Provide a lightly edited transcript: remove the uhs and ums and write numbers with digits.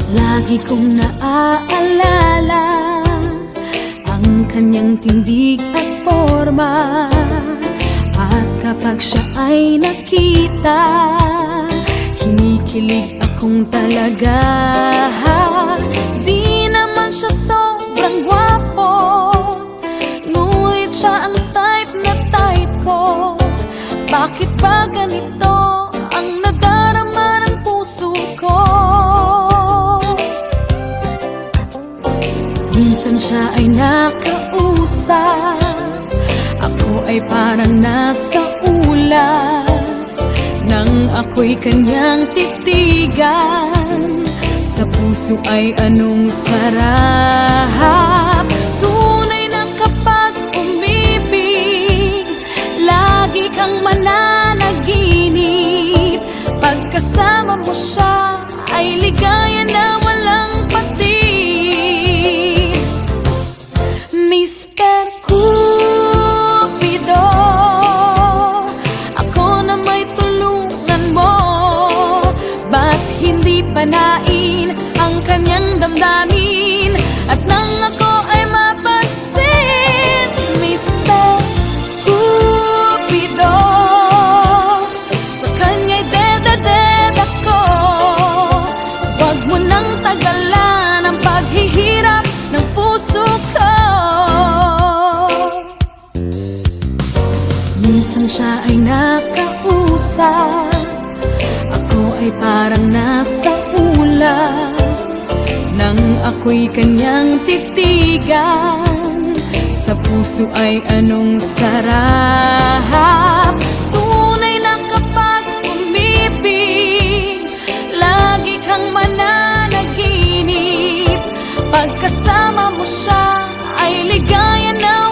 Lagi kong naaalala ang kanyang tindig at forma. At kapag siya ay nakita, kinikilig akong talaga. Di naman siya sobrang gwapo, ngunit siya ang type na type ko. Bakit ba ganito ang nadarama ng puso ko? Minsan siya ay nakausap, ako ay parang nasa ulap. Nang ako'y kanyang titigan, sa puso ay anong sarap. Tunay na kapag umibig, lagi kang mananaginip. Pagkasama mo siya ay ligaya na walang patid. Mr. Cupido, ako na may tulungan mo. Ba't hindi panain ang kanyang damdamin? At nang ako ay mapansin, Mr. Cupido, sa kanya'y dedaded ako. Huwag mo nang tagalan ang paghihirap ng puso ko. Minsan siya ay nakausap, ako ay parang nasa ulap. Nang ako'y kanyang titigan, sa puso ay anong sarap. Tunay na kapag umibig, lagi kang mananaginip. Pagkasama mo siya ay ligaya na